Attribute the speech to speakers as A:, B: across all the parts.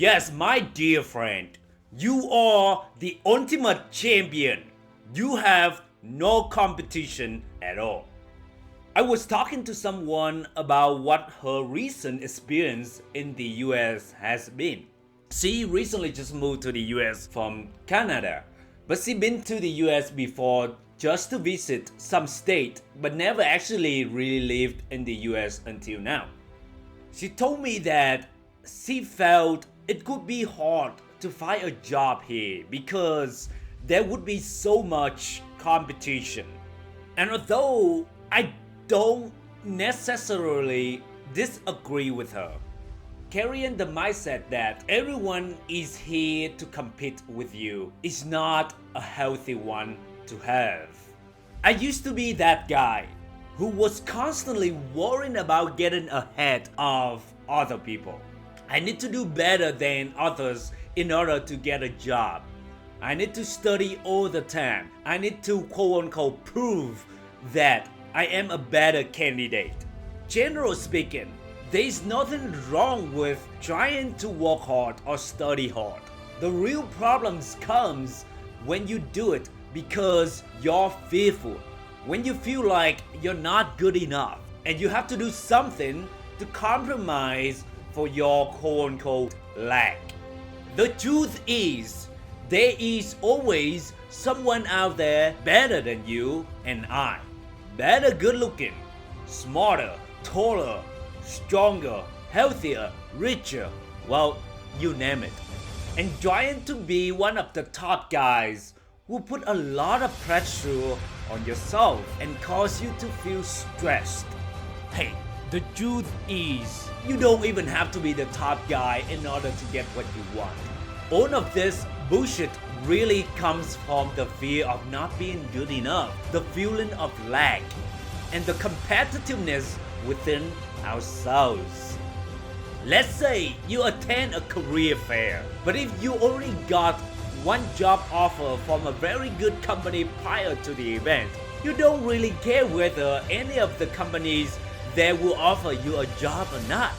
A: Yes, my dear friend, you are the ultimate champion. You have no competition at all. I was talking to someone about what her recent experience in the US has been. She recently just moved to the US from Canada, but she been to the US before just to visit some state, but never actually really lived in the US until now. She told me that she felt it could be hard to find a job here because there would be so much competition. And although I don't necessarily disagree with her, carrying the mindset that everyone is here to compete with you is not a healthy one to have. I used to be that guy who was constantly worrying about getting ahead of other people. I need to do better than others in order to get a job. I need to study all the time. I need to quote unquote prove that I am a better candidate. Generally speaking, there is nothing wrong with trying to work hard or study hard. The real problems comes when you do it because you're fearful, when you feel like you're not good enough and you have to do something to compromise for your quote-unquote lack. The truth is, there is always someone out there better than you and I. Better good looking, smarter, taller, stronger, healthier, richer, well, you name it. And trying to be one of the top guys will put a lot of pressure on yourself and cause you to feel stressed. Hey, the truth is, you don't even have to be the top guy in order to get what you want. All of this bullshit really comes from the fear of not being good enough, the feeling of lack, and the competitiveness within ourselves. Let's say you attend a career fair, but if you only got one job offer from a very good company prior to the event, you don't really care whether any of the companies there will offer you a job or not.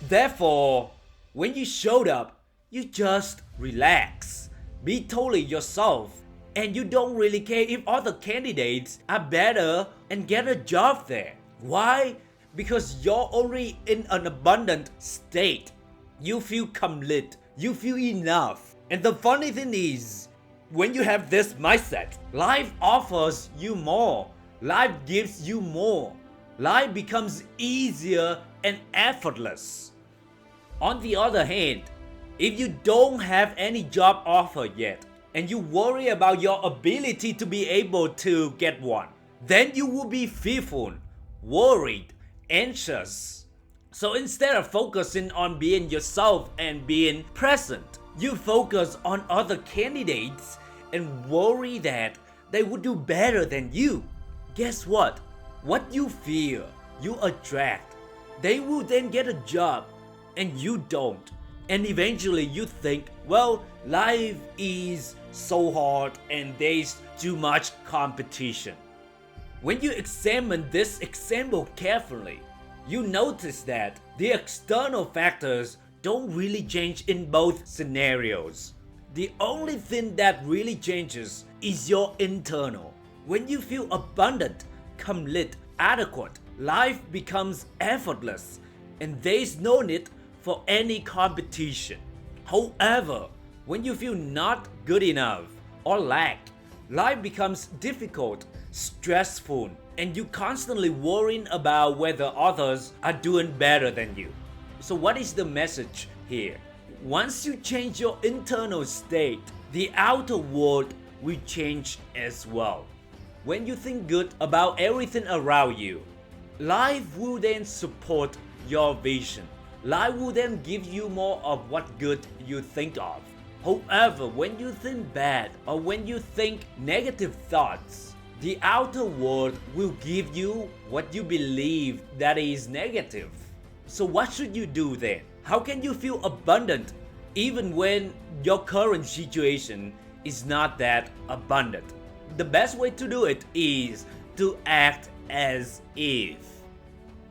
A: Therefore, when you showed up, you just relax, be totally yourself, and you don't really care if other candidates are better and get a job there. Why? Because you're already in an abundant state. You feel complete, you feel enough. And the funny thing is, when you have this mindset, life offers you more, life gives you more, life becomes easier and effortless. On the other hand, if you don't have any job offer yet, and you worry about your ability to be able to get one, then you will be fearful, worried, anxious. So instead of focusing on being yourself and being present, you focus on other candidates and worry that they would do better than you. Guess what? What you fear, you attract. They will then get a job and you don't. And eventually you think, well, life is so hard and there's too much competition. When you examine this example carefully, you notice that the external factors don't really change in both scenarios. The only thing that really changes is your internal. When you feel abundant, complete, adequate, life becomes effortless and there's no need for any competition. However, when you feel not good enough or lack, life becomes difficult, stressful, and you constantly worrying about whether others are doing better than you. So what is the message here? Once you change your internal state, the outer world will change as well. When you think good about everything around you, life will then support your vision. Life will then give you more of what good you think of. However, when you think bad or when you think negative thoughts, the outer world will give you what you believe that is negative. So what should you do then? How can you feel abundant even when your current situation is not that abundant? The best way to do it is to act as if.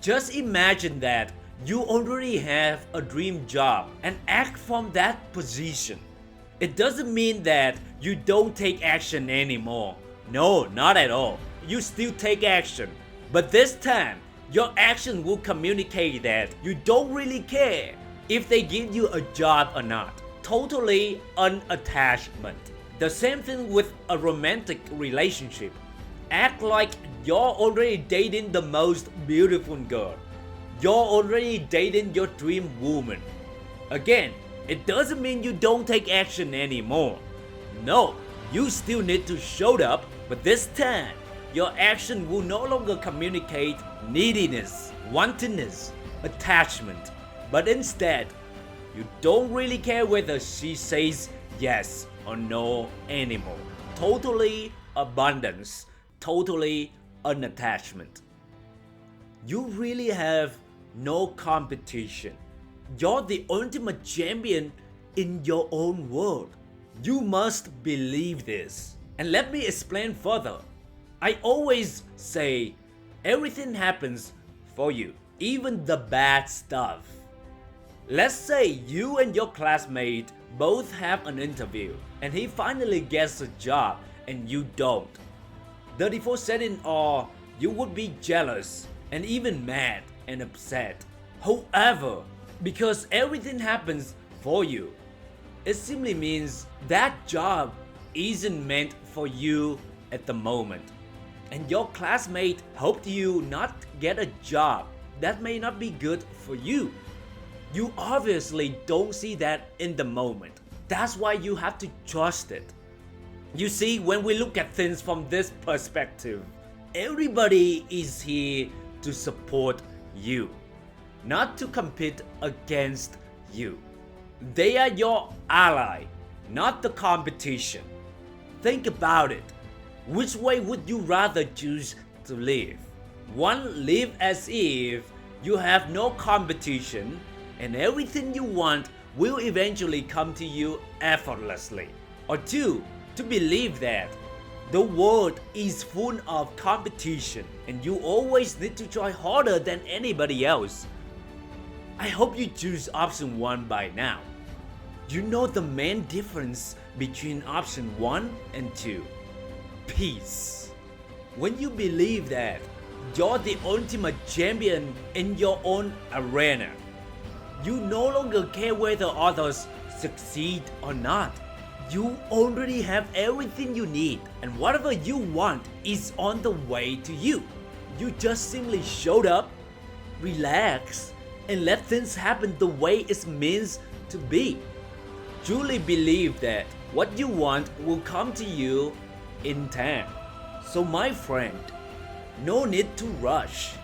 A: Just imagine that You already have a dream job and act from that position. It doesn't mean that you don't take action anymore. No, not at all. You still take action. But this time, your action will communicate that you don't really care if they give you a job or not. Totally unattachment. The same thing with a romantic relationship. Act like you're already dating the most beautiful girl. You're already dating your dream woman. Again, it doesn't mean you don't take action anymore. No, you still need to show up, but this time, your action will no longer communicate neediness, wantingness, attachment, but instead, you don't really care whether she says yes or no anymore. Totally abundance, totally unattachment. You really have no competition. You're the ultimate champion in your own world. You must believe this. And let me explain further. I always say everything happens for you, even the bad stuff. Let's say you and your classmate both have an interview and he finally gets a job and you don't. The default setting are you would be jealous and even mad and upset. However, because everything happens for you, it simply means that job isn't meant for you at the moment. And your classmate helped you not get a job that may not be good for you. You obviously don't see that in the moment. That's why you have to trust it. You see, when we look at things from this perspective, everybody is here to support you, not to compete against you. They are your ally, not the competition. Think about it. Which way would you rather choose to live? One, live as if you have no competition and everything you want will eventually come to you effortlessly. Or two, to believe that the world is full of competition and you always need to try harder than anybody else. I hope you choose option 1 by now. You know the main difference between option 1 and 2. Peace. When you believe that you're the ultimate champion in your own arena, you no longer care whether others succeed or not. You already have everything you need, and whatever you want is on the way to you. You just simply showed up, relax, and let things happen the way it's meant to be. Truly believe that what you want will come to you in time. So my friend, no need to rush,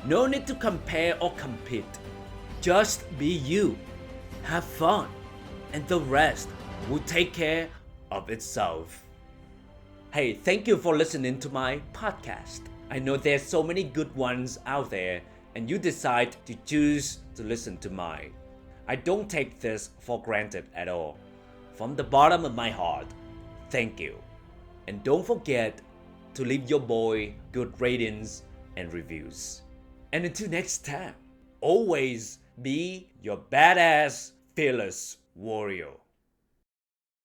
A: no need to compare or compete. Just be you, have fun, and the rest will take care of itself. Hey, thank you for listening to my podcast. I know there's so many good ones out there, and you decide to choose to listen to mine. I don't take this for granted at all. From the bottom of my heart, thank you. And don't forget to leave your boy good ratings and reviews. And until next time, always be your badass, fearless warrior.